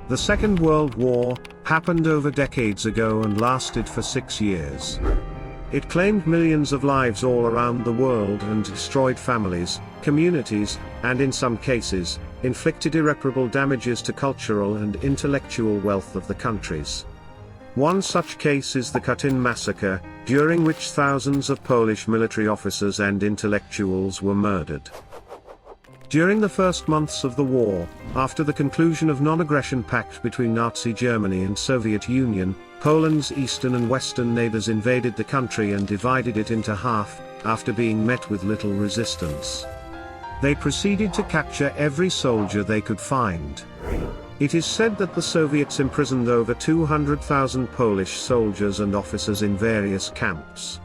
The Second World War happened over decades ago and lasted for 6 years. It claimed millions of lives all around the world and destroyed families, communities, and in some cases, inflicted irreparable damages to cultural and intellectual wealth of the countries. One such case is the Katyn Massacre, during which thousands of Polish military officers and intellectuals were murdered. During the first months of the war, after the conclusion of non-aggression pact between Nazi Germany and Soviet Union, Poland's eastern and western neighbors invaded the country and divided it into half, after being met with little resistance. They proceeded to capture every soldier they could find. It is said that the Soviets imprisoned over 200,000 Polish soldiers and officers in various camps.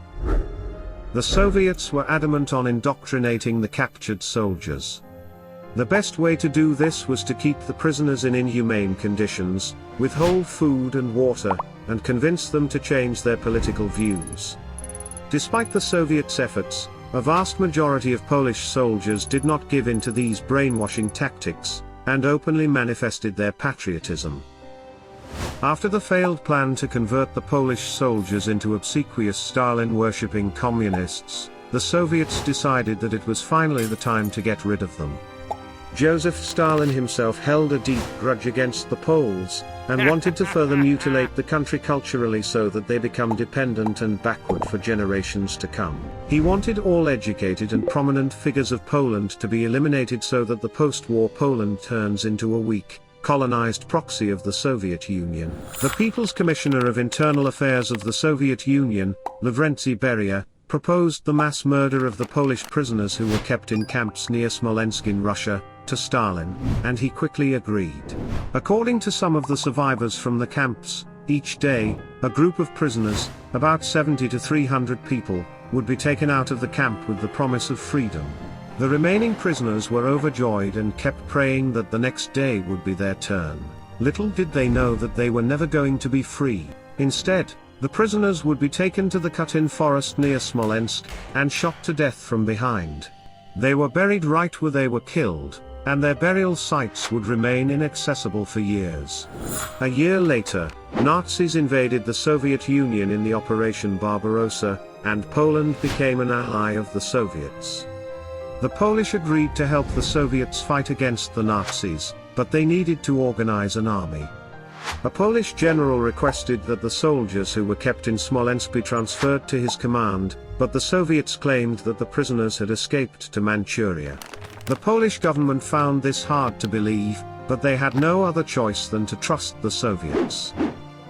The Soviets were adamant on indoctrinating the captured soldiers. The best way to do this was to keep the prisoners in inhumane conditions, withhold food and water, and convince them to change their political views. Despite the Soviets' efforts, a vast majority of Polish soldiers did not give in to these brainwashing tactics, and openly manifested their patriotism. After the failed plan to convert the Polish soldiers into obsequious Stalin-worshipping communists, the Soviets decided that it was finally the time to get rid of them. Joseph Stalin himself held a deep grudge against the Poles, and wanted to further mutilate the country culturally so that they become dependent and backward for generations to come. He wanted all educated and prominent figures of Poland to be eliminated so that the post-war Poland turns into a weak, colonized proxy of the Soviet Union. The People's Commissioner of Internal Affairs of the Soviet Union, Lavrentiy Beria, proposed the mass murder of the Polish prisoners who were kept in camps near Smolensk in Russia, to Stalin, and he quickly agreed. According to some of the survivors from the camps, each day, a group of prisoners, about 70 to 300 people, would be taken out of the camp with the promise of freedom. The remaining prisoners were overjoyed and kept praying that the next day would be their turn. Little did they know that they were never going to be free. Instead, the prisoners would be taken to the Katyn forest near Smolensk, and shot to death from behind. They were buried right where they were killed, and their burial sites would remain inaccessible for years. A year later, Nazis invaded the Soviet Union in the Operation Barbarossa, and Poland became an ally of the Soviets. The Polish agreed to help the Soviets fight against the Nazis, but they needed to organize an army. A Polish general requested that the soldiers who were kept in Smolensk be transferred to his command, but the Soviets claimed that the prisoners had escaped to Manchuria. The Polish government found this hard to believe, but they had no other choice than to trust the Soviets.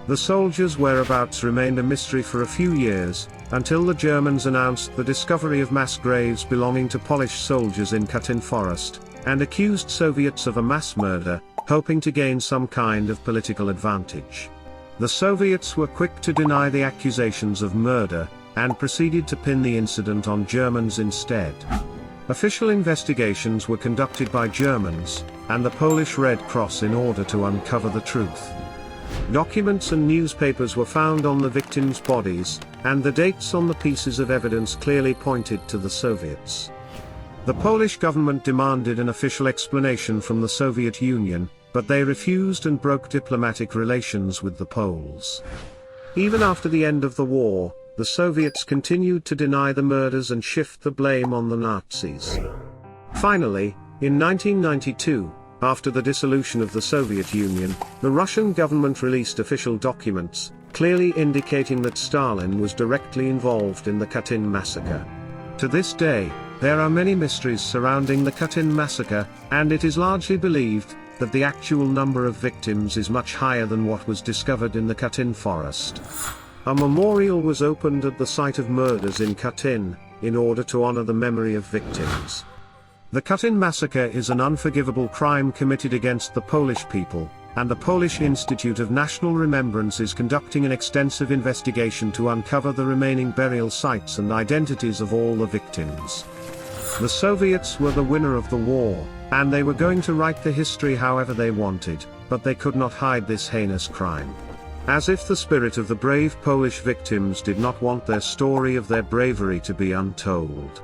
The soldiers' whereabouts remained a mystery for a few years, until the Germans announced the discovery of mass graves belonging to Polish soldiers in Katyn Forest, and accused Soviets of a mass murder, hoping to gain some kind of political advantage. The Soviets were quick to deny the accusations of murder, and proceeded to pin the incident on Germans instead. Official investigations were conducted by Germans, and the Polish Red Cross in order to uncover the truth. Documents and newspapers were found on the victims' bodies, and the dates on the pieces of evidence clearly pointed to the Soviets. The Polish government demanded an official explanation from the Soviet Union, but they refused and broke diplomatic relations with the Poles. Even after the end of the war, the Soviets continued to deny the murders and shift the blame on the Nazis. Finally, in 1992, after the dissolution of the Soviet Union, the Russian government released official documents, clearly indicating that Stalin was directly involved in the Katyn massacre. To this day, there are many mysteries surrounding the Katyn massacre, and it is largely believed that the actual number of victims is much higher than what was discovered in the Katyn forest. A memorial was opened at the site of murders in Katyn, in order to honor the memory of victims. The Katyn massacre is an unforgivable crime committed against the Polish people, and the Polish Institute of National Remembrance is conducting an extensive investigation to uncover the remaining burial sites and identities of all the victims. The Soviets were the winner of the war, and they were going to write the history however they wanted, but they could not hide this heinous crime. As if the spirit of the brave Polish victims did not want their story of their bravery to be untold.